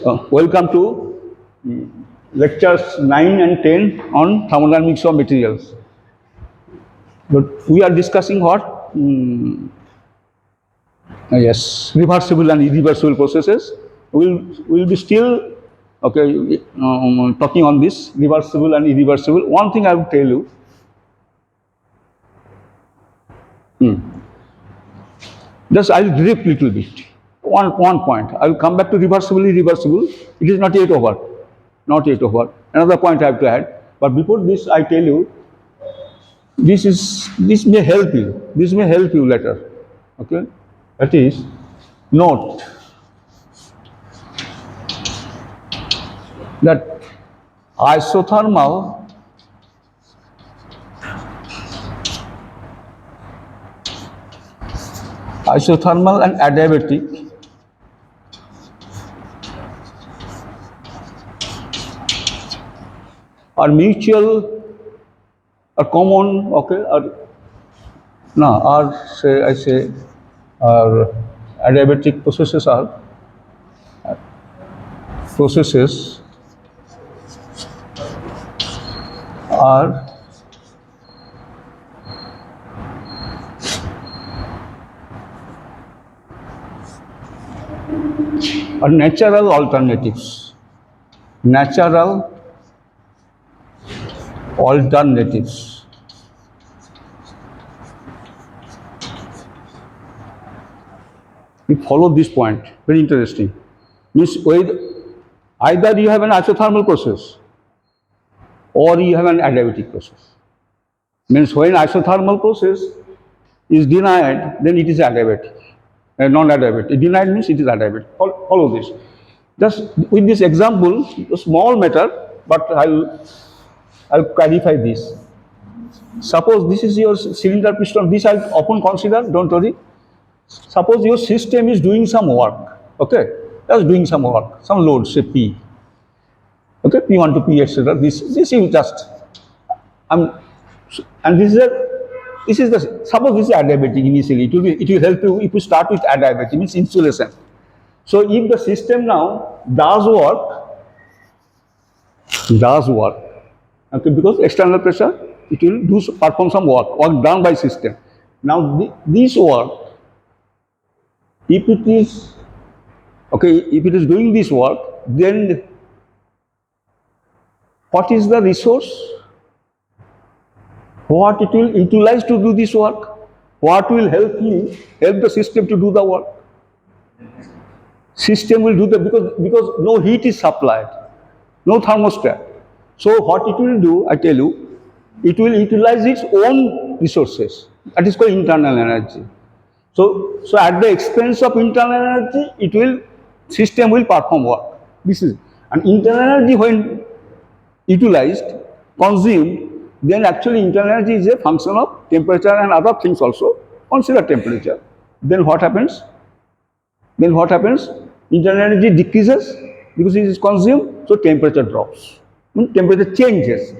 Welcome to lectures 9 and 10 on thermodynamics of materials. But we are discussing what? Yes, reversible and irreversible processes. We'll be still talking on this reversible and irreversible. One thing I will tell you. Just I'll drift little bit. One point. I will come back to reversible, irreversible. It is not yet over. Not yet over. Another point I have to add. But before this, I tell you, this may help you. This may help you later. Okay? That is, note that isothermal and adiabatic are mutual, are common, okay, adiabatic processes are natural alternatives. Natural alternatives. We follow this point, very interesting. Means either you have an isothermal process or you have an adiabatic process. Means when isothermal process is denied, then it is adiabatic, non-adiabatic. Denied means it is adiabatic. Follow this. Just with this example, a small matter, but I'll clarify this. Suppose this is your cylinder piston. This I'll often consider. Don't worry. Suppose your system is doing some work. Okay, just doing some work, some load, say P. Okay, P1 to P, etc. This you just and this is the suppose this is adiabatic initially. It will help you if you start with adiabatic, means insulation. So if the system now does work, okay, because external pressure, it will perform some work done by system. Now this work, if it is doing this work, then what is the resource? What it will utilize to do this work? What will help the system to do the work? System will do because no heat is supplied, no thermostat. So what it will do, I tell you, it will utilize its own resources. That is called internal energy. So at the expense of internal energy, system will perform work. This is an internal energy when utilized, consumed, then actually internal energy is a function of temperature and other things also. Consider temperature. Then what happens? Internal energy decreases because it is consumed, so temperature drops. Temperature changes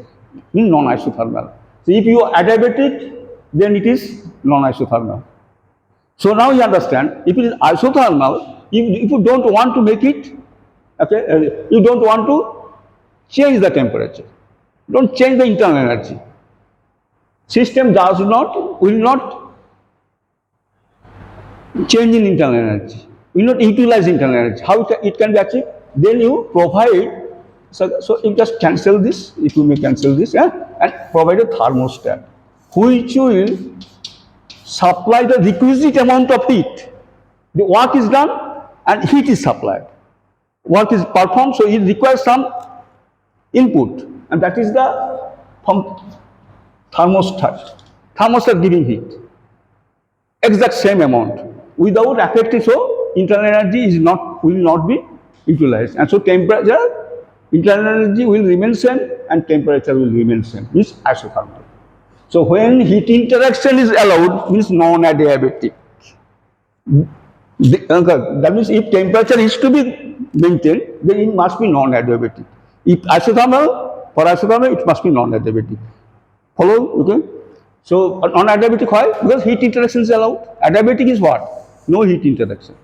in non-isothermal. So if you are adiabatic, then it is non-isothermal. So now you understand, if it is isothermal, if you don't want to make it, okay, you don't want to change the temperature, don't change the internal energy. System will not change in internal energy, will not utilize internal energy. How it can be achieved? Then you provide, so you just cancel this, if you may cancel this, and provide a thermostat, which will supply the requisite amount of heat. The work is done and heat is supplied. Work is performed, so it requires some input, and that is the thermostat. Thermostat giving heat. Exact same amount. Without affecting, so internal energy will not be utilized. And so internal energy will remain same and temperature will remain same. Means isothermal. So when heat interaction is allowed, means non-adiabatic. That means if temperature is to be maintained, then it must be non-adiabatic. If for isothermal, it must be non-adiabatic. Follow? Okay. So non-adiabatic, why? Because heat interaction is allowed. Adiabatic is what? No heat interaction.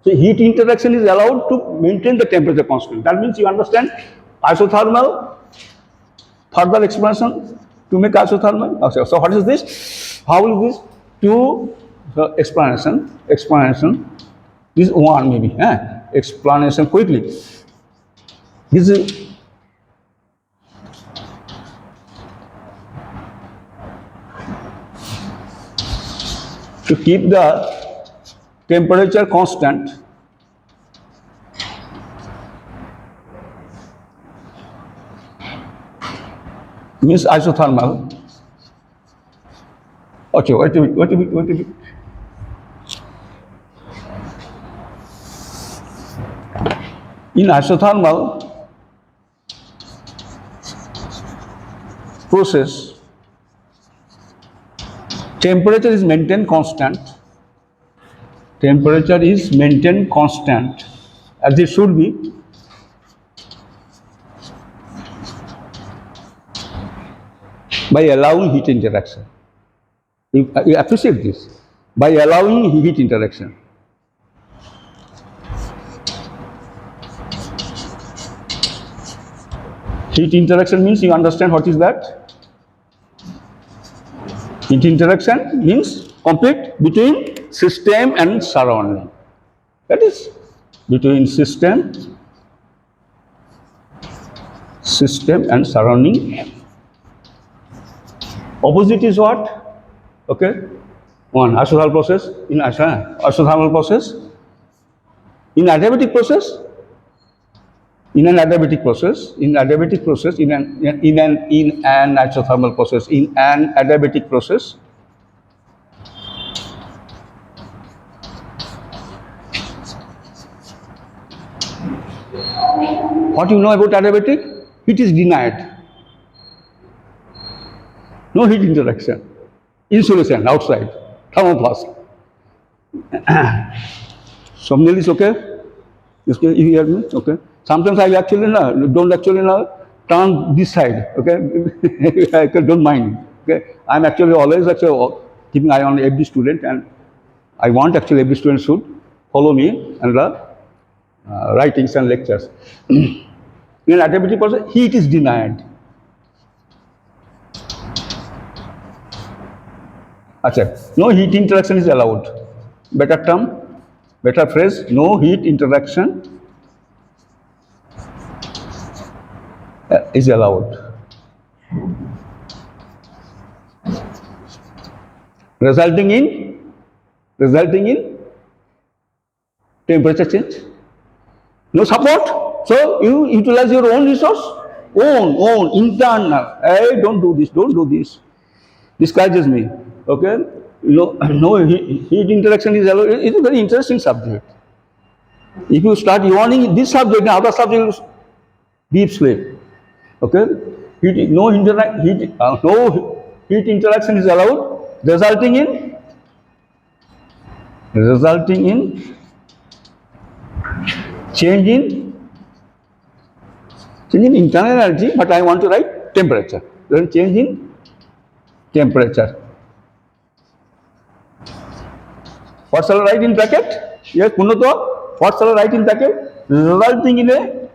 So heat interaction is allowed to maintain the temperature constant. That means you understand isothermal, further expansion to make isothermal. Okay, so what is this? How is this? Two explanation. This one maybe. Explanation quickly. This is to keep the temperature constant. Means isothermal. Okay, wait a bit. In isothermal process, temperature is maintained constant. Temperature is maintained constant, as it should be. By allowing heat interaction. You appreciate this. By allowing heat interaction. Heat interaction means you understand what is that? Heat interaction means conflict between system and surrounding. That is between system and surrounding. Opposite is what? Okay. One, isothermal process. In isothermal process. In adiabatic process. In an adiabatic process. In an isothermal process. In an adiabatic process. What you know about adiabatic? Heat is denied. No heat interaction. Insulation outside. Thermoplast. Somnil is okay? You hear me? Okay. Sometimes I actually don't turn this side. Okay. Don't mind. Okay. I'm actually always keeping eye on every student, and I want actually every student should follow me and the writings and lectures. In adiabatic process, heat is denied. No heat interaction is allowed. Better term, better phrase, no heat interaction is allowed. Resulting in temperature change. No support. So you utilize your own resource, own internal. Hey, don't do this. Discourages me. Okay, no heat interaction is allowed. It's a very interesting subject. If you start yawning this subject, the other subject is deep sleep. Okay, no heat interaction is allowed, resulting in change in internal energy. But I want to write temperature. Then change in temperature. What shall I write in bracket? Yes, Punoto. What shall I write in bracket? Resulting in a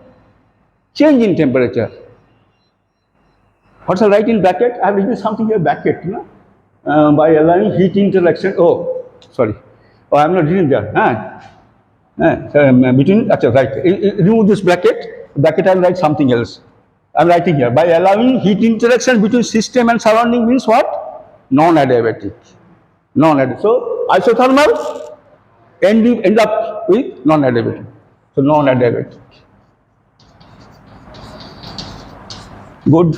change in temperature. What shall I write in bracket? I have written something here bracket, by allowing heat interaction. Oh, sorry. Oh, I am not reading there. Between, right. Remove this bracket. Bracket, I will write something else. I am writing here. By allowing heat interaction between system and surrounding means what? Non-adiabatic. So isothermal end up with non-adiabatic. So non-adiabatic. Good.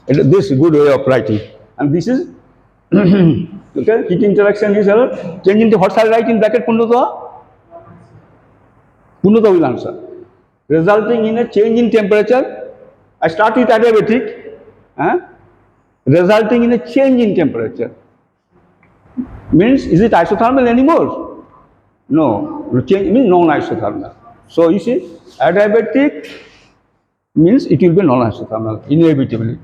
This is good way of writing. And this is okay. Heat interaction is change into what shall I write in bracket? Punota will answer. Resulting in a change in temperature. I start with adiabatic. Resulting in a change in temperature. Means, is it isothermal anymore? No, change means non-isothermal. So you see, adiabatic means it will be non-isothermal, inevitably.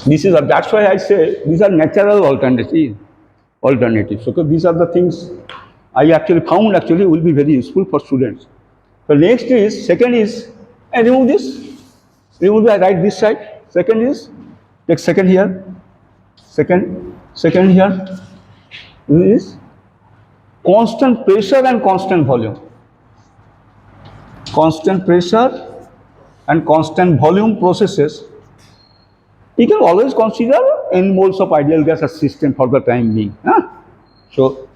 That's why I say these are natural alternatives. alternatives. Okay, these are the things I actually found actually will be very useful for students. So next is, second is, and remove this, remove the right this side. Second is, take second here, second here is constant pressure and constant volume. Constant pressure and constant volume processes. You can always consider n moles of ideal gas as system for the time being. Huh? So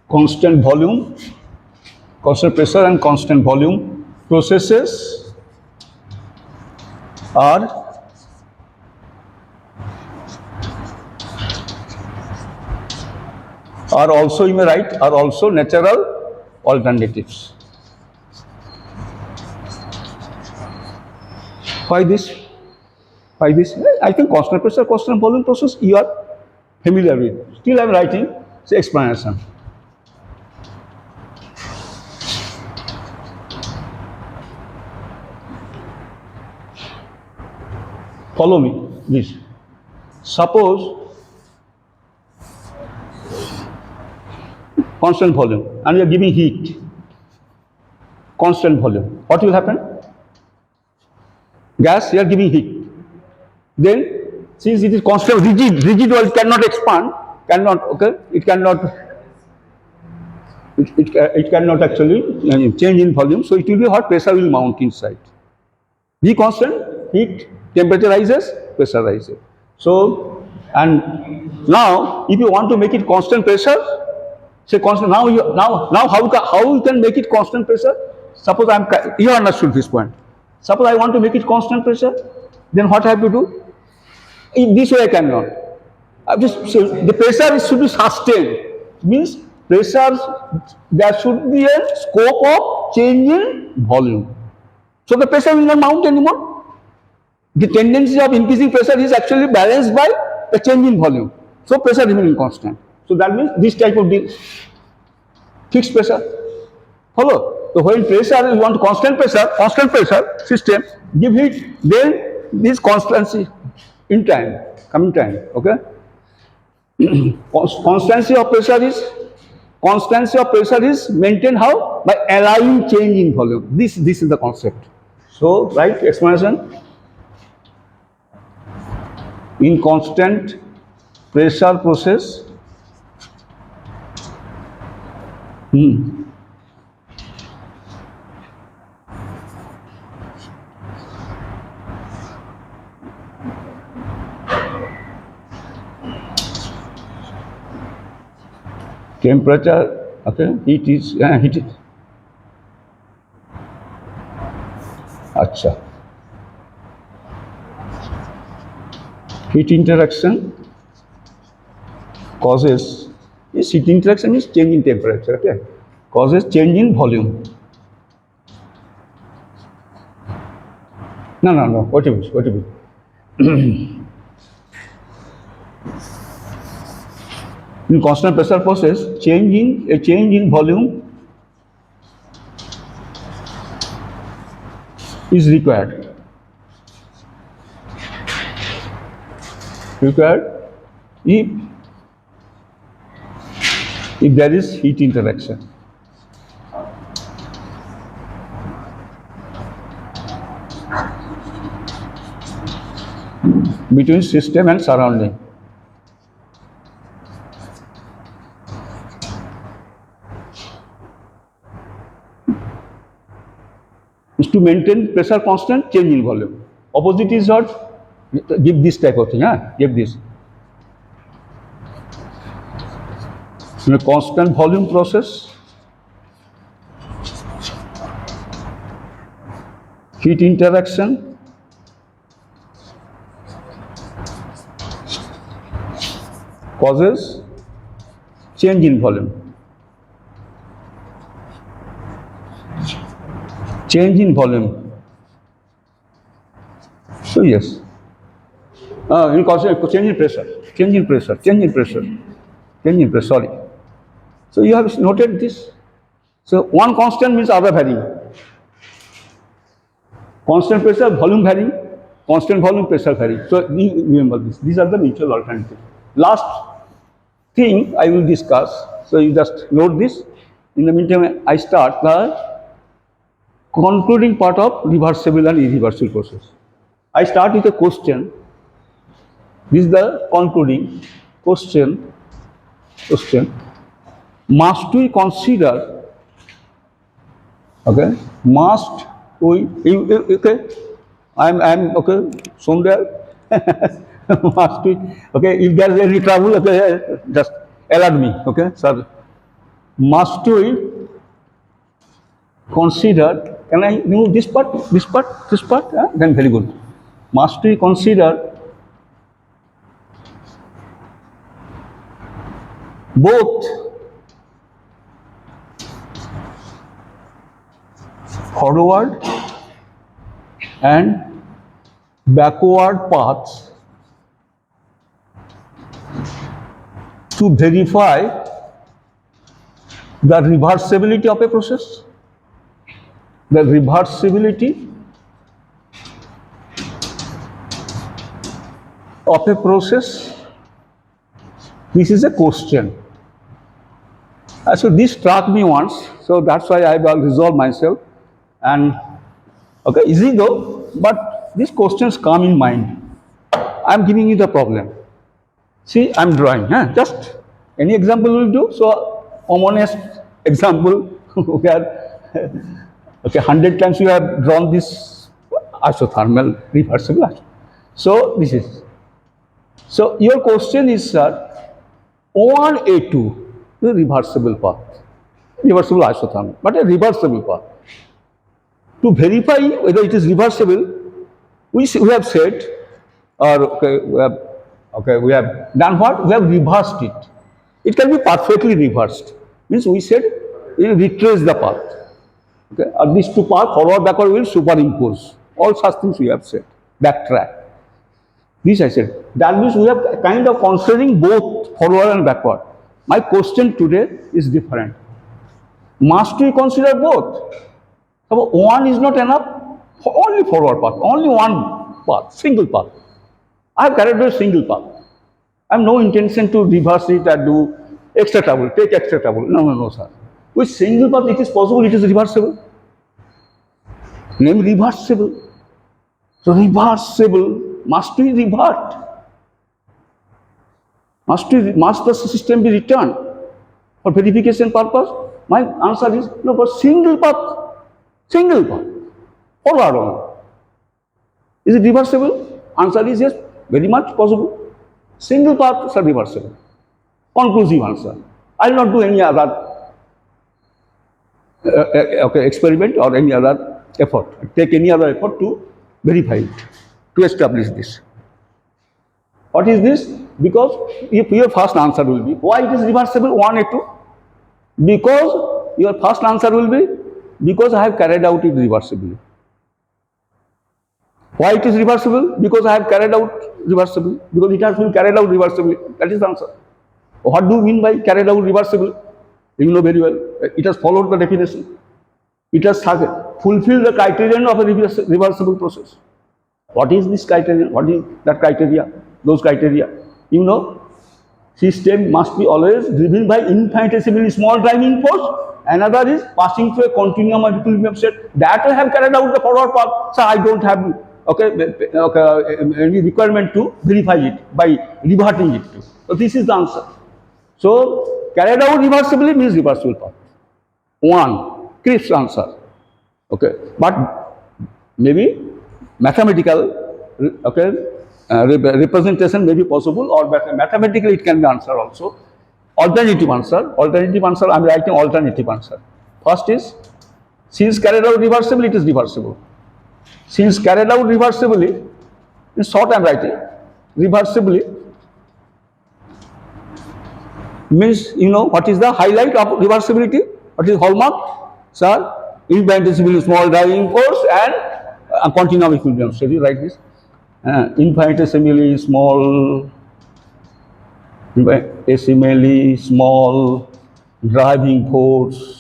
constant volume, constant pressure and constant volume processes are also, you may write, are also natural alternatives. Why this? Why this? I think constant pressure, constant volume process you are familiar with. Still I am writing the explanation. Follow me, please. Suppose constant volume and you are giving heat, constant volume. What will happen? Gas, you are giving heat. Then, since it is constant, rigid wall cannot expand, cannot, okay, it cannot, it cannot actually change in volume, so it will be hot, pressure will mount inside. Be constant, heat, temperature rises, pressure rises. So, and now, if you want to make it constant pressure, say constant, now how you can make it constant pressure? Suppose you understood this point. Suppose I want to make it constant pressure, then what I have to do? In this way I cannot. So the pressure should be sustained. Means pressure, there should be a scope of change in volume. So the pressure will not mount anymore. The tendency of increasing pressure is actually balanced by a change in volume. So pressure remaining constant. So that means this type of fixed pressure. Follow? So when pressure, you want constant pressure system, give heat, then this constancy in time, coming time, okay? Constancy of pressure is maintained how? By allowing change in volume. This is the concept. So, right, explanation. In constant pressure process, temperature, okay, heat is. Acha. Heat interaction causes, heat interaction is change in temperature, okay, causes change in volume. No, wait a minute. In constant pressure process, change in volume is required. If there is heat interaction. Between system and surrounding. Is to maintain pressure constant, change in volume. Opposite is what? Give this type of thing, give this. In a constant volume process, heat interaction causes change in volume. Change in volume. So yes. In constant change in pressure. Sorry. So you have noted this. So one constant means other varying. Constant pressure, volume varying. Constant volume, pressure varying. So remember this. These are the mutual alternatives. Last thing I will discuss. So you just note this. In the meantime, I start the concluding part of reversible and irreversible process. I start with a question. This is the concluding question. Question: must we consider? Okay. Must we? Okay. I'm okay. Somewhere. Must we? Okay. If there is any trouble, okay, just alert me. Okay, sir. Must we consider? Can I know this part? This part? This part? Then very good. Must we consider both forward and backward paths to verify the reversibility of a process? The reversibility of a process. This is a question. So this struck me once, so that's why I will resolve myself. And okay, easy though, but these questions come in mind. I'm giving you the problem. See, I'm drawing. Just any example will do. So, commonest example where okay, 100 times you have drawn this isothermal reversible. So this is. So your question is, sir, O1A2 is a reversible path, reversible isothermal, but a reversible path. To verify whether it is reversible, we have said, or we have done what? We have reversed it. It can be perfectly reversed. Means we said we retrace the path. Okay, or these two paths, forward, backward, will superimpose. All such things we have said. Backtrack. This I said. That means we have kind of considering both forward and backward. My question today is different. Must we consider both? So one is not enough. Only forward path. Only one path. Single path. I have carried a single path. I have no intention to reverse it and do extra trouble. Take extra trouble. No, sir. With single path, it is possible. It is reversible. Name reversible. So reversible. Must we revert? Must the system be returned for verification purpose? My answer is no, for single path. Single path. Forward only. Is it reversible? Answer is yes, very much possible. Single paths are reversible. Conclusive answer. I will not do any other experiment or any other effort. Take any other effort to verify it, to establish this. What is this? Because if your first answer will be why it is reversible 1A2? Because your first answer will be because I have carried out it reversibly. Why it is reversible? Because I have carried out reversibly. Because it has been carried out reversibly. That is the answer. What do you mean by carried out reversibly? You know very well. It has followed the definition. It has fulfilled the criterion of a reversible process. What is this criterion? What is that criteria? Those criteria. You know, system must be always driven by infinitesimally small driving force. Another is passing through a continuum of equilibrium state. That I have carried out the forward path. So I don't have any requirement to verify it by reverting it to. So this is the answer. So carried out reversibly means reversible path. One crisp answer. Okay, but maybe mathematical representation may be possible, or mathematically it can be answered also. Alternative answer. I am writing alternative answer. First is, since carried out reversibly, it is reversible. Since carried out reversibly, in short I am writing, reversibly means, you know, what is the highlight of reversibility? What is hallmark? Sir, infinitesimally small driving force and a continuum of equilibrium. So you write this. Infinitesimally small driving force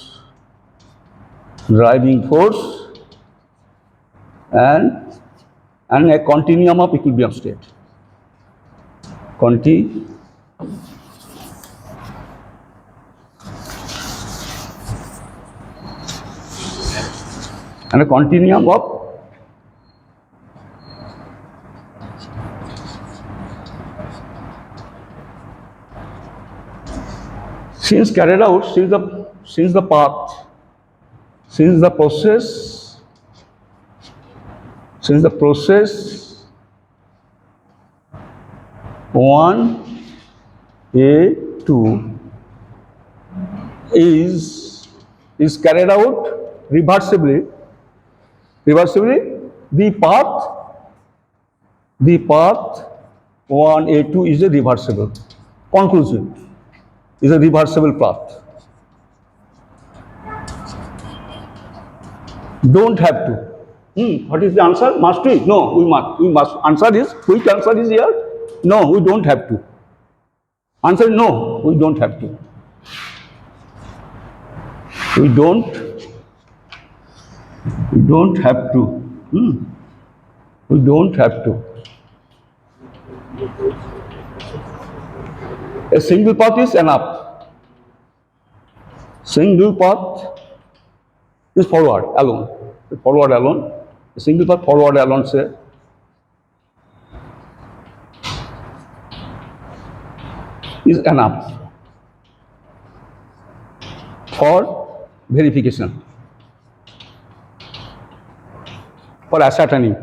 and a continuum of equilibrium state. and a continuum of since carried out, since the path, since the process 1 A 2 is carried out reversibly, the path 1 A 2 is a reversible. Conclusive is a reversible path. Don't have to. What is the answer? Must we? No, we must. We must. Answer is, which answer is here? No, we don't have to. Answer is no, we don't have to. We don't have to. We don't have to. A single path is enough. Single path is forward alone. Forward alone. A single path forward alone, say. Is enough for verification, for ascertaining,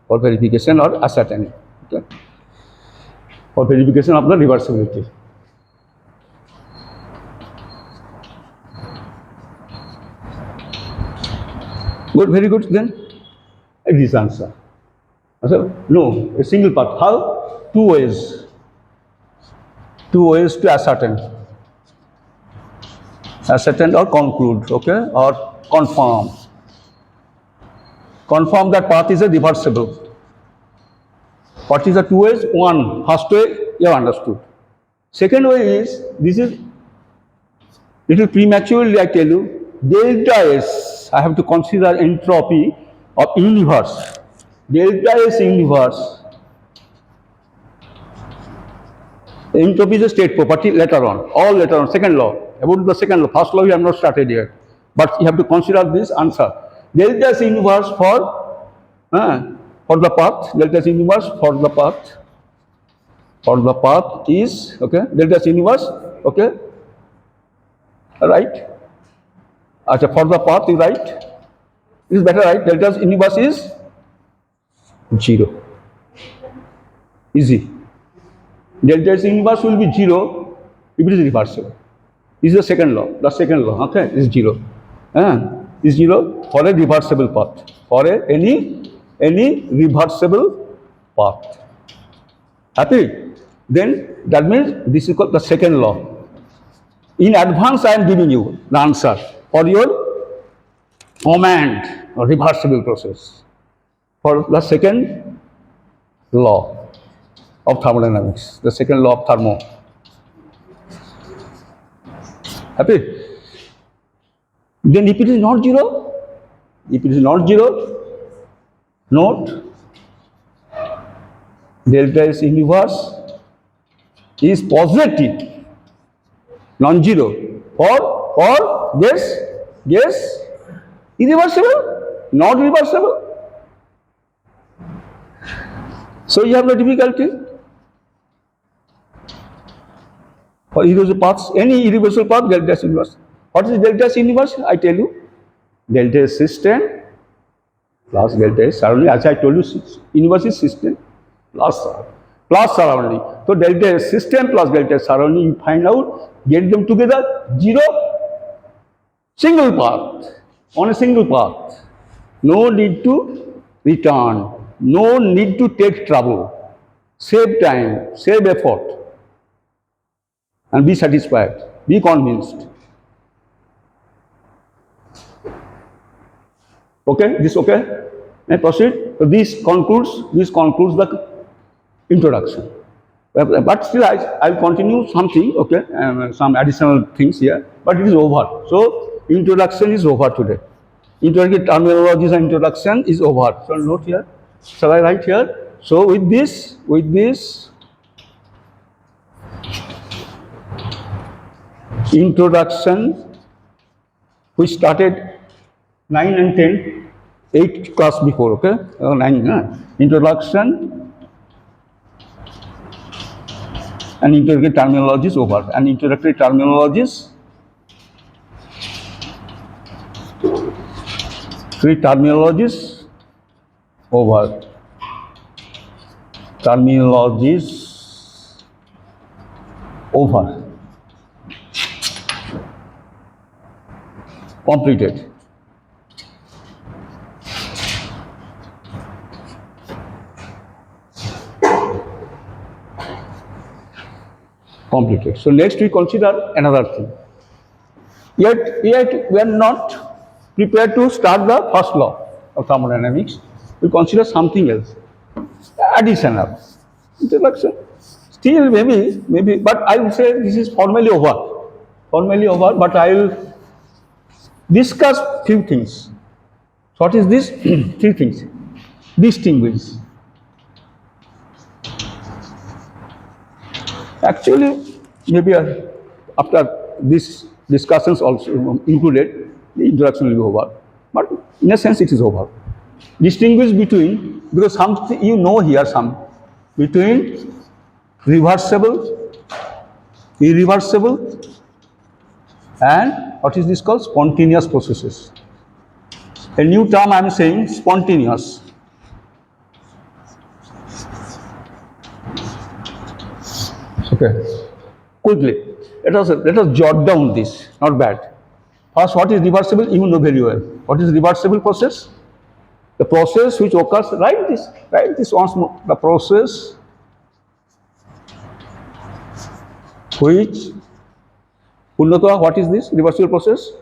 for verification or ascertaining, okay? For verification of the reversibility. Good, very good. Then this answer. So, no, a single path. How? Two ways to ascertain or conclude, okay, or confirm that path is a reversible. What is the two ways? One, first way you have understood. Second way is, this is little prematurely I tell you, delta S, I have to consider entropy of universe. Delta S universe. Entropy is a state property later on, all later on, second law. About the second law, first law we have not started yet. But you have to consider this answer. Delta S universe for the path, delta S universe for the path is, okay, delta S universe, okay, right? Achha, for the path is right. Is better, right? Delta S universe is 0. Easy. Delta S inverse will be 0 if it is reversible. This is the second law. The second law, okay, is 0. Is 0 for a reversible path. For any reversible path. Happy? Then that means this is called the second law. In advance, I am giving you the answer for your command or reversible process. For the second law of thermodynamics, the second law of thermo. Happy? Then if it is not 0, note delta S inverse is positive, non-zero for guess irreversible, not reversible. So you have the difficulty. For irreversible paths, any irreversible path, delta S inverse. What is delta S inverse? I tell you, delta S system plus delta S surrounding. As I told you, inverse is system plus surrounding. So delta S system plus delta S surrounding, you find out, get them together, 0, single path, on a single path. No need to return, no need to take trouble, save time, save effort, and be satisfied, be convinced. Okay, this okay? May I proceed? So this concludes the introduction. But still, I will continue something, okay, some additional things here, but it is over. So introduction is over today. Introductory terminologies and introduction is over. So note here. Shall I write here? So with this, introduction, we started 9 and 10. 8 class before, okay? 9, introduction and introductory terminologies over. And introductory terminologies, over. Terminologies over. Completed. Completed. So next we consider another thing. Yet we are not prepared to start the first law of thermodynamics. We consider something else, additional introduction. Still maybe, but I will say this is formally over. But I will discuss few things. What is this? Three things. Distinguish. Actually, maybe after these discussions also included, the introduction will be over. But in a sense, it is over. Distinguish between, because something you know here, between reversible, irreversible, and what is this called? Spontaneous processes. A new term I am saying, spontaneous. Okay. Quickly, let us jot down this. Not bad. First, what is reversible? You know very well. What is reversible process? The process which occurs. Write this once more. The process which. Unnata, what is this reversible process?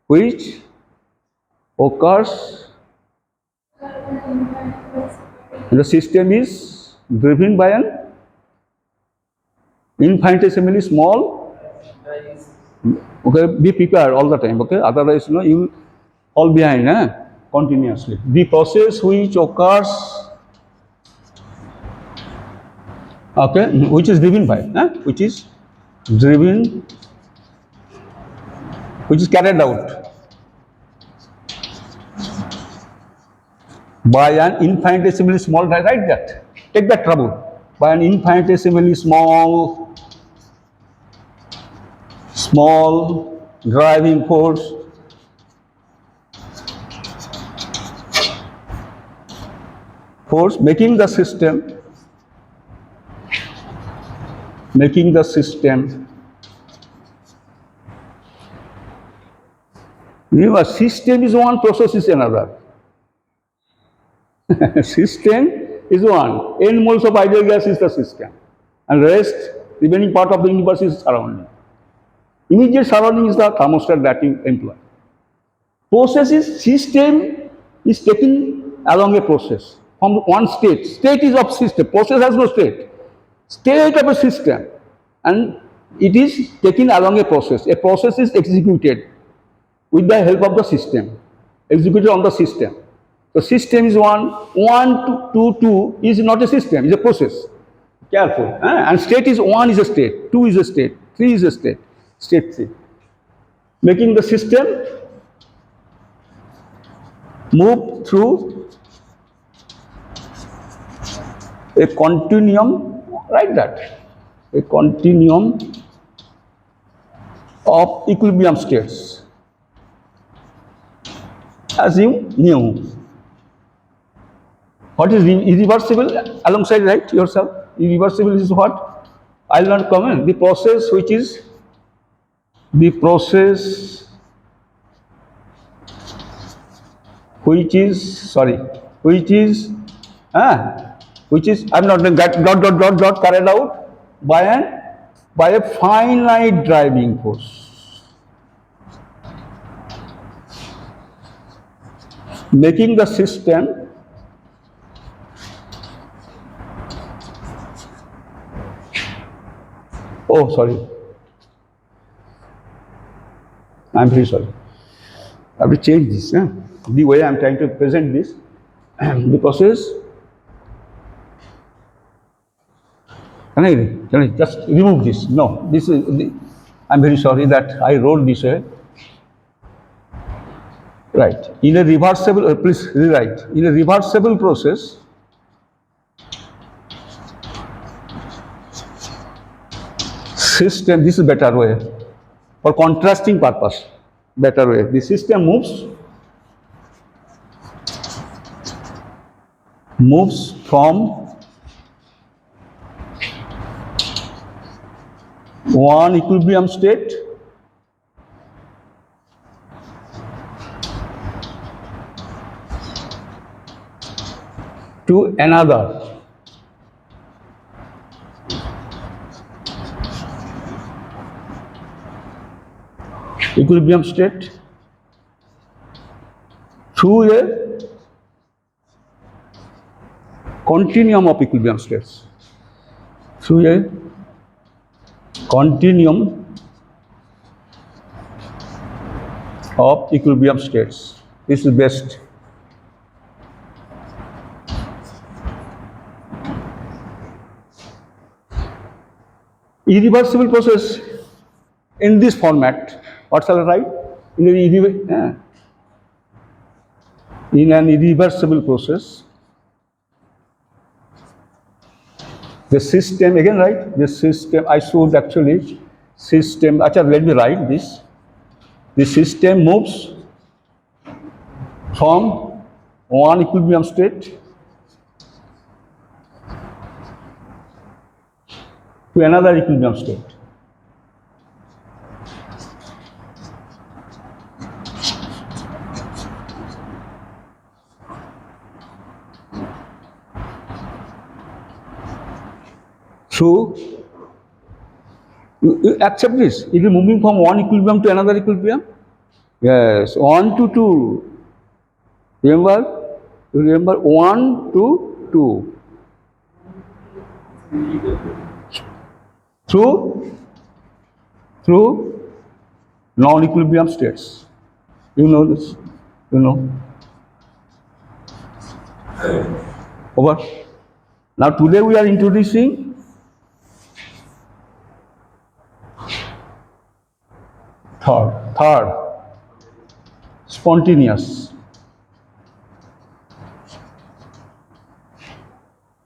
Which occurs when the system is driven by an infinitesimally small. Okay, be prepared all the time. Okay, otherwise you will fall behind. Continuously. The process which occurs. Okay, which is driven by. Which is carried out by an infinitesimally small. Write that. Take that trouble. By an infinitesimally small driving force making the system. Remember, system is one, process is another. System is one. N moles of ideal gas is the system, and rest, remaining part of the universe is surrounding. Immediate surrounding is the thermostat that you employ. Process is system is taken along a process from one state. State is of system. Process has no state. State of a system, and it is taken along a process. A process is executed with the help of the system, executed on the system. The system is one, two is not a system, is a process. Careful. And state is one is a state, two is a state, three is a state, state 3. Making the system move through a continuum, like that, a continuum of equilibrium states. As you knew. What is irreversible? Alongside, right yourself. Irreversible is what? I will not comment. The process which is I'm not doing that. Carried out by a finite driving force, making the system I'm very sorry. I have to change this. The way I'm trying to present this, the process. Can I just remove this? No, this is. I'm very sorry that I wrote this way. Right. In a reversible, please rewrite. In a reversible process, system, this is better way, for contrasting purpose, better way. The system moves from one equilibrium state to another equilibrium state through a continuum of equilibrium states. Through a continuum of equilibrium states. This is best. Irreversible process in this format. What shall I write? In an irreversible process, the system, again, right? The system, I should actually, system, actually, let me write this. The system moves from one equilibrium state to another equilibrium state. So, you accept this. It is moving from one equilibrium to another equilibrium. Yes, 1 to 2. Remember? You remember 1 to 2. Through non-equilibrium states. You know this? You know? Over. Now today we are introducing third, spontaneous.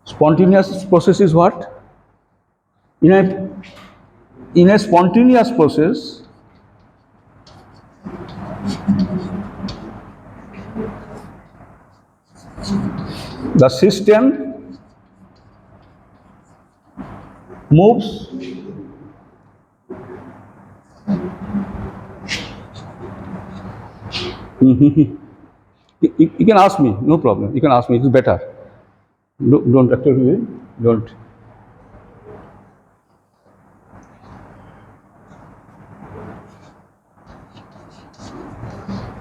Spontaneous process is what? In a spontaneous process, the system moves you can ask me, no problem. You can ask me, it is better. Don't actually, don't.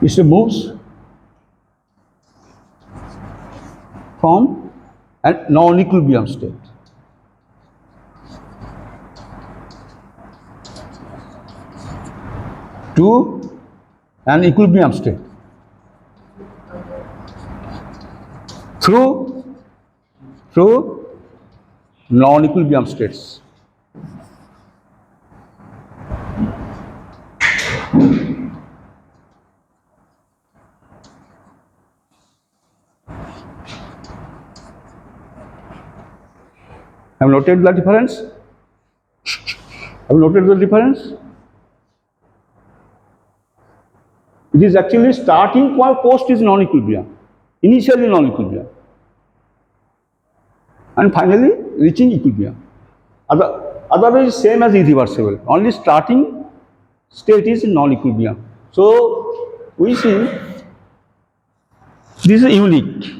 It moves from a non-equilibrium state to an equilibrium state through non-equilibrium states. Have you noted the difference? Have you noted the difference? It is actually starting point post is non-equilibrium, initially non-equilibrium, and finally reaching equilibrium. Otherwise, same as irreversible. Only starting state is non-equilibrium. So we see this is unique.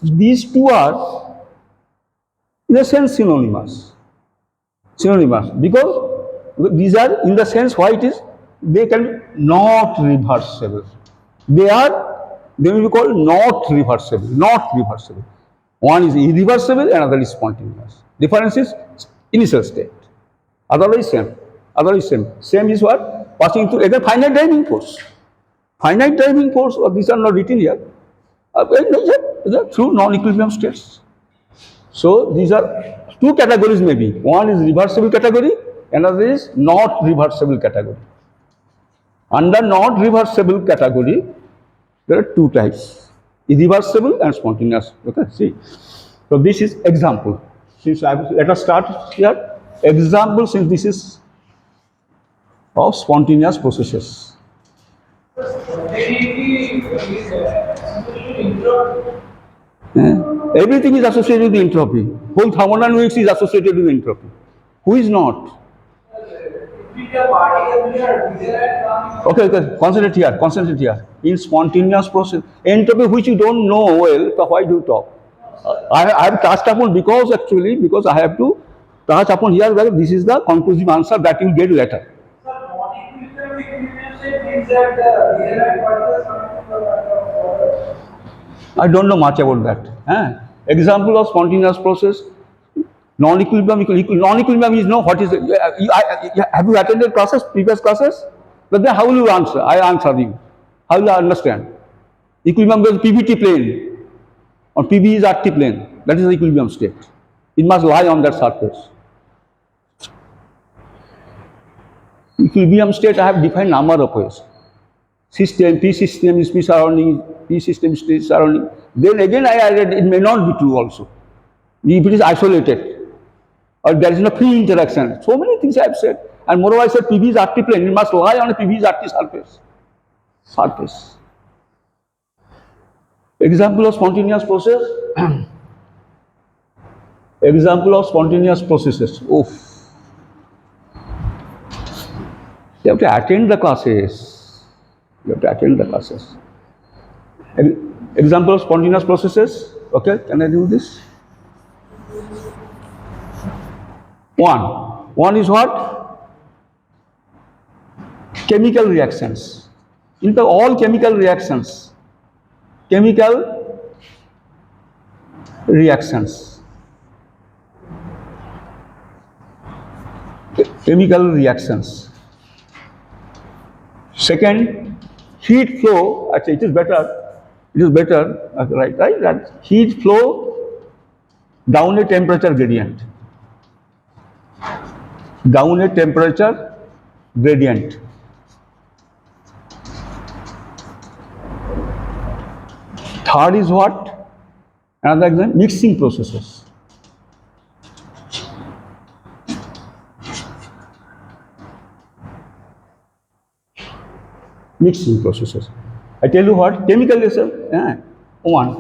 These two are in a sense synonymous because these are in the sense why it is they can be not reversible. They will be called not reversible. One is irreversible, another is spontaneous. Difference is initial state. Otherwise same. Same is what? Passing through either finite driving force. Finite driving force, or these are not written here, through non-equilibrium states. So these are two categories maybe. One is reversible category, another is not reversible category. Under not reversible category, There are two types, irreversible and spontaneous. Okay, see. So this is example. Let us start here. Example, since this is of spontaneous processes. Everything is associated with entropy. Whole thermodynamics is associated with entropy. Who is not? Okay, concentrate here. In spontaneous process, entropy which you don't know well, so why do you talk? I have touched upon because I have to touch upon here where this is the conclusive answer that you will get later. I don't know much about that. Example of spontaneous process, non-equilibrium. Non-equilibrium is no what is it? Have you attended classes, previous classes? But then how will you answer? I answer you. How will you understand? Equilibrium is PVT plane or PV is RT plane. That is the equilibrium state. It must lie on that surface. Equilibrium state I have defined number of ways. System, P system is P surrounding, P system is P surrounding. Then again I added it may not be true also. If it is isolated or there is no free interaction. So many things I have said. And moreover I said PV is RT plane. It must lie on a PV is RT surface. Example of spontaneous process. Example of spontaneous processes. Oof. You have to attend the classes. Example of spontaneous processes. Okay, can I do this? One is what? Chemical reactions. In fact, all chemical reactions. Second, heat flow. Actually, it is better. Right. That heat flow down a temperature gradient. Third is what? Another example, mixing processes. I tell you what, chemical reaction.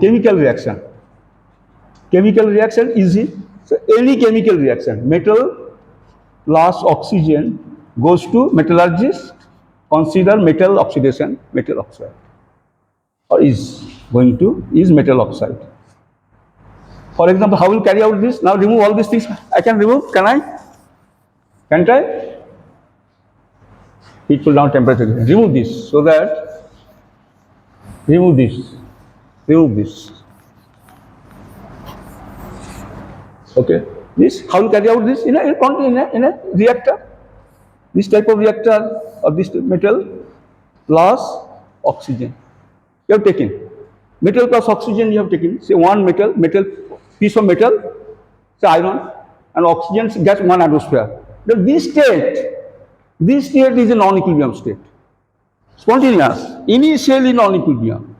Chemical reaction. Chemical reaction easy. So any chemical reaction, metal plus oxygen goes to metallurgist, consider metal oxidation, metal oxide, or is metal oxide. For example, how will carry out this? Now remove all these things. I can remove, can I? Can't I? Heat pull down temperature. Remove this so that, remove this. Okay. This, how will carry out this in a reactor? This type of reactor or this metal plus oxygen. You have taken. Metal plus oxygen you have taken. Say one metal piece of metal, say iron, and oxygen gas 1 atmosphere. Now this state is a non-equilibrium state. Spontaneous, initially non-equilibrium.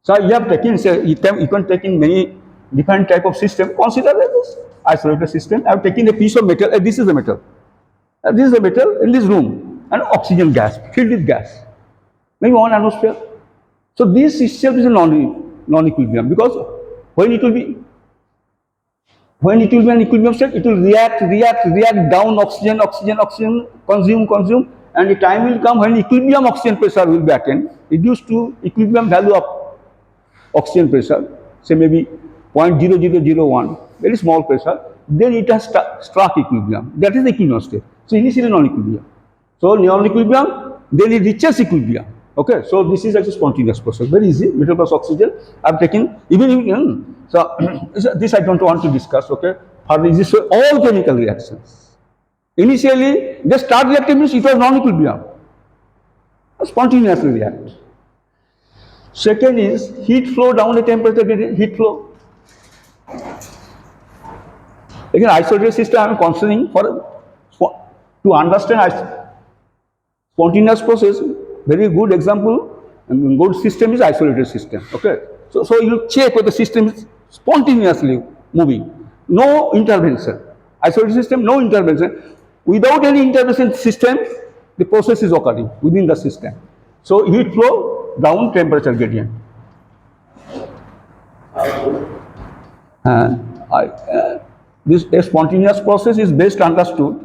So you have taken, say, you can take in many different type of system. Consider this isolated system. I have taken a piece of metal. This is the metal. This is the metal in this room, and oxygen gas filled with gas, maybe 1 atmosphere. So this itself is a non-equilibrium because when it will be an equilibrium state, it will react down oxygen, consume, and the time will come when equilibrium oxygen pressure will be attained, reduced to equilibrium value of oxygen pressure, say maybe 0.0001, very small pressure, then it has struck equilibrium. That is the equilibrium state. So initially non-equilibrium. So non-equilibrium, then it reaches equilibrium. Okay, so this is actually spontaneous process. Very easy. Metal plus oxygen. I have taken so this I don't want to discuss. Okay, further this is all chemical reactions. Initially, they start reacting means it was non-equilibrium. Spontaneously react. Second is heat flow down a temperature gradient. Heat flow. Again, isolated system I am considering to understand spontaneous process. Very good example. And good system is isolated system. Okay. So you check whether the system is spontaneously moving. No intervention. Isolated system, no intervention. Without any intervention system, the process is occurring within the system. So heat flow, down temperature gradient. This a spontaneous process is best understood.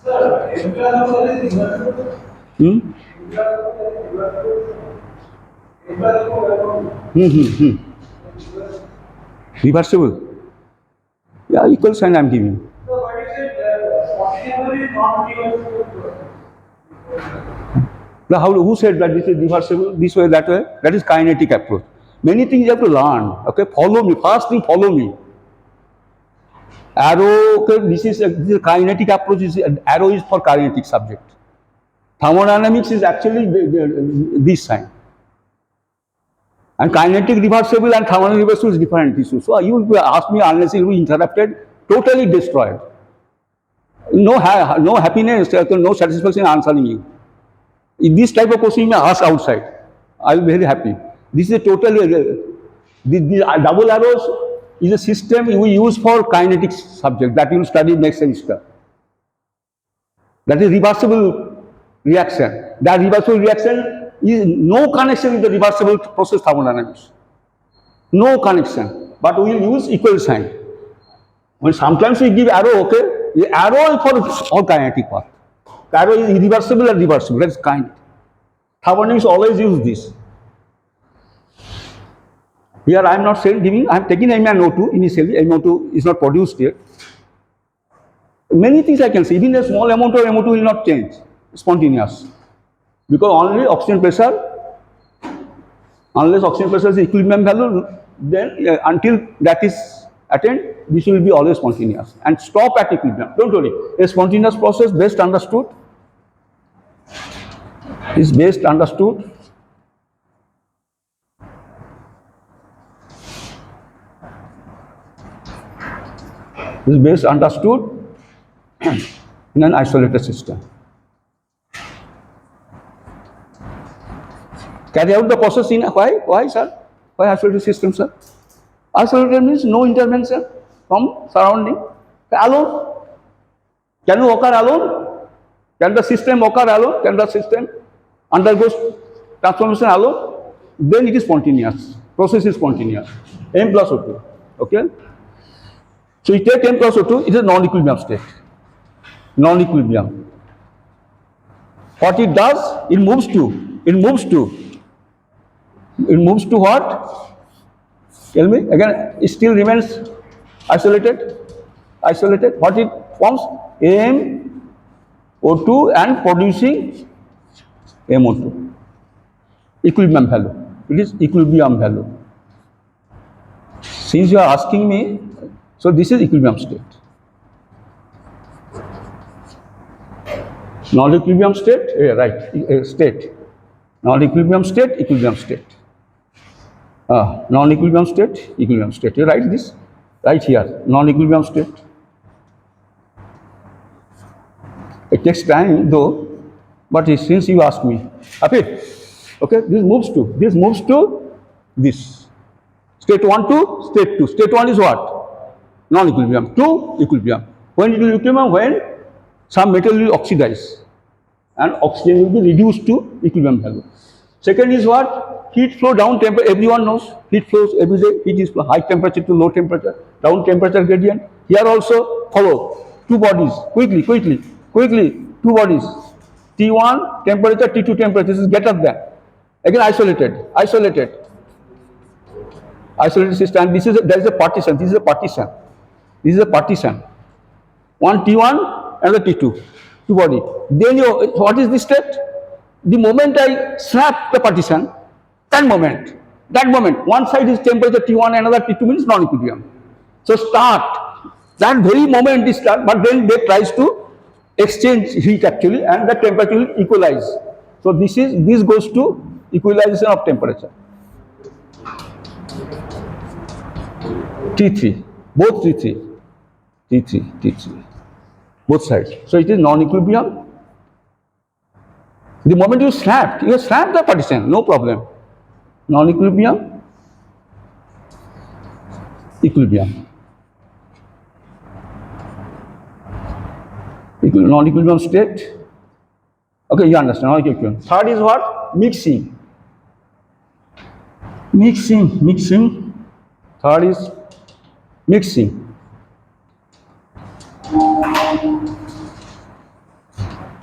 Sir, irreversible is reversible. Hmm? Irreversible. Reversible. Yeah, equal sign I am giving. So what is it? Spontaneous is not reversible. Now, who said that this is reversible this way, that way? That is kinetic approach. Many things you have to learn. Okay, follow me. First thing, follow me. Arrow, okay, this is a kinetic approach. Arrow is for kinetic subject. Thermodynamics is actually this sign. And kinetic reversible and thermodynamic reversible is different issue. So you will ask me unless you will be interrupted, totally destroyed. No happiness, no satisfaction in answering you. If this type of question you may ask outside, I will be very happy. This is a totally, the double arrows is a system we use for kinetic subject that you will study next semester. That is reversible reaction. That reversible reaction is no connection with the reversible process thermodynamics. No connection. But we will use equal sign. When sometimes we give arrow, okay, the arrow is for all kinetic part. The arrow is irreversible and reversible. That is kinetic. Thermodynamics always use this. Here I am not saying giving, I am taking MnO2 initially, MnO2 is not produced yet. Many things I can say, even a small amount of MO2 will not change, spontaneous. Because only oxygen pressure, unless oxygen pressure is equilibrium value, then until that is attained, this will be always spontaneous. And stop at equilibrium, don't worry. A spontaneous process best understood is best understood in an isolated system. Carry out the process in why sir? Why isolated system, sir? Isolated means no intervention from surrounding. Alone. Can you occur alone? Can the system occur alone? Can the system undergo transformation alone? Then it is spontaneous. Process is spontaneous. M plus O2. Okay? So you take M plus O2, it is a non-equilibrium state. Non-equilibrium. What it does, it moves to what? Tell me again, it still remains isolated. What it forms? MO2 and producing MO2. Equilibrium value. It is equilibrium value. Since you are asking me, so this is equilibrium state. Non-equilibrium state, right, state. Non-equilibrium state, equilibrium state. Non-equilibrium state, equilibrium state. You write this right here, non-equilibrium state. It takes time though, but since you ask me, okay, this moves to this. State 1 to state 2. State 1 is what? Non-equilibrium. 2, equilibrium. When it will equilibrium? When some metal will oxidize and oxygen will be reduced to equilibrium value. Second is what? Heat flow down temperature. Everyone knows heat flows every day. Heat is high temperature to low temperature, down temperature gradient. Here also follow two bodies quickly. Two bodies. T1 temperature, T2 temperature. This is greater than. Again isolated system. There is a partition. This is a partition. One T1 and the T2. Two body. Then what is the state? The moment I snap the partition, that moment, one side is temperature T1, another T2 means non-equilibrium. So start, that very moment is start, but then they tries to exchange heat actually, and the temperature will equalize. So this goes to equalization of temperature. T3, both T3, both sides. So it is non-equilibrium. The moment you snap the partition, no problem. Non-equilibrium, equilibrium. Non-equilibrium state. Okay, you understand, non-equilibrium. Third is what? Mixing. Mixing. Third is mixing.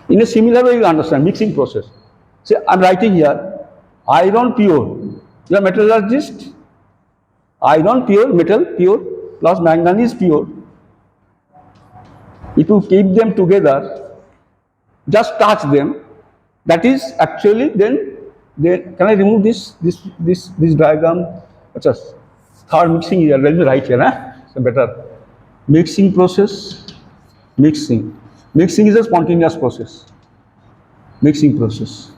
In a similar way, you understand mixing process. See, I'm writing here, iron pure. You are metallurgist. Iron pure, metal pure, plus manganese pure. If you keep them together, just touch them, that is actually then can I remove this diagram? Just third mixing here, let me write here, so better. Mixing process, mixing. Mixing is a spontaneous process. Mixing process.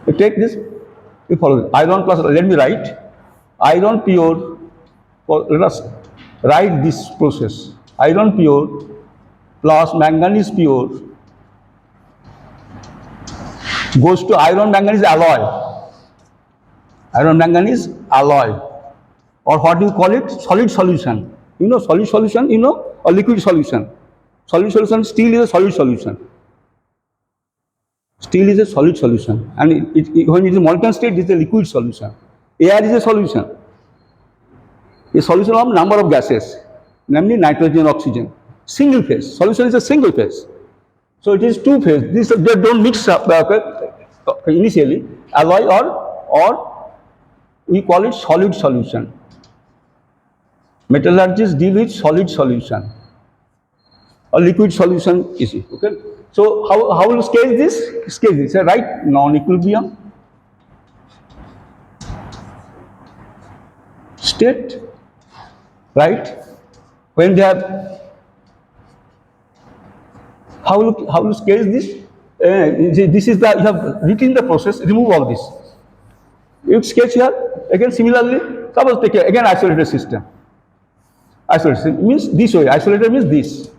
You take this, you follow iron plus, let me write, iron pure, let us write this process. Iron pure plus manganese pure goes to iron manganese alloy. Iron manganese alloy, or what do you call it? Solid solution. You know solid solution, or liquid solution. Solid solution, steel is a solid solution. Steel is a solid solution, and when it is molten state, it is a liquid solution. Air is a solution. A solution of number of gases, namely nitrogen, oxygen. Single phase. Solution is a single phase. So it is two phase. They don't mix up initially. Alloy or we call it solid solution. Metallurgists deal with solid solution or liquid solution issue. Okay. So how will you scale this? Scale this. Right? Non-equilibrium state. Right? When they have, how will you scale this? This is the, you have written the process. Remove all this. You sketch here again. Similarly, suppose take again isolated system. Isolated means this way. Isolated means this.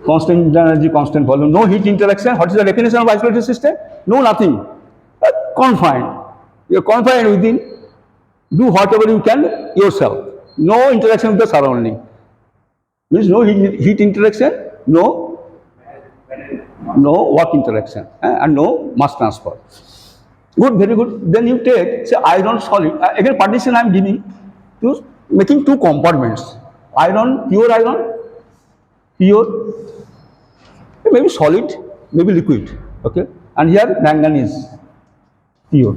Constant energy, constant volume, no heat interaction. What is the definition of isolated system? No, nothing. Confined. You are confined within. Do whatever you can yourself. No interaction with the surrounding. Means no heat interaction, no work interaction, and no mass transfer. Good, very good. Then you take, say, iron solid. Again, partition I am giving to making two compartments. Iron, pure, maybe solid, maybe liquid. Okay, and here manganese, pure.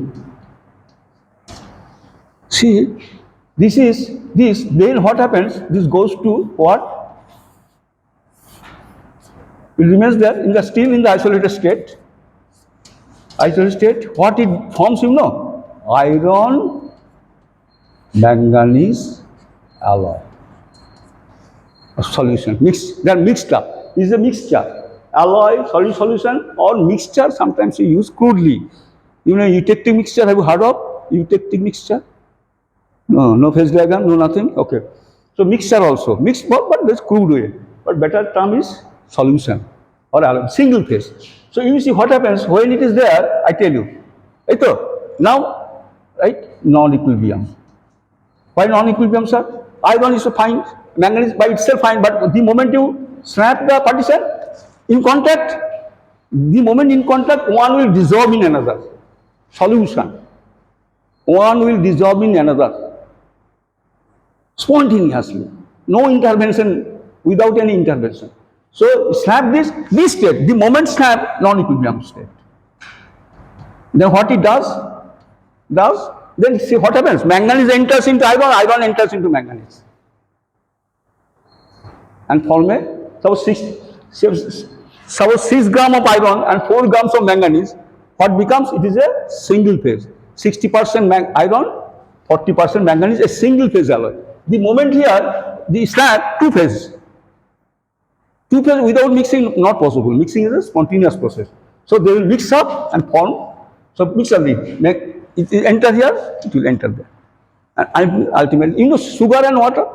See, this. Then what happens? This goes to what? It remains there in the still in the isolated state. Isolated state. What it forms, iron, manganese, alloy. A solution. They are mixed up. This is a mixture. Alloy, solid solution, or mixture. Sometimes you use crudely. Eutectic mixture. Have you heard of eutectic mixture? No phase diagram, no nothing. Okay. So mixture also. Mixed, but this crude way. But better term is solution or single phase. So you see what happens when it is there. I tell you. Now, right? Non-equilibrium. Why non-equilibrium, sir? Iron is fine. Manganese by itself fine. But the moment you snap the partition in contact, one will dissolve in another solution. One will dissolve in another. Spontaneously, no intervention, without any intervention. So snap this state, the moment snap, non-equilibrium state. Then what it does, then see what happens. Manganese enters into iron enters into manganese. And form suppose 6 grams of iron and 4 grams of manganese, what becomes? It is a single phase. 60% iron, 40% manganese, a single phase alloy. The moment here, the slab, two phases. Two phases without mixing, not possible. Mixing is a spontaneous process. So they will mix up and form. So mixer it enter here, it will enter there. And ultimately, sugar and water,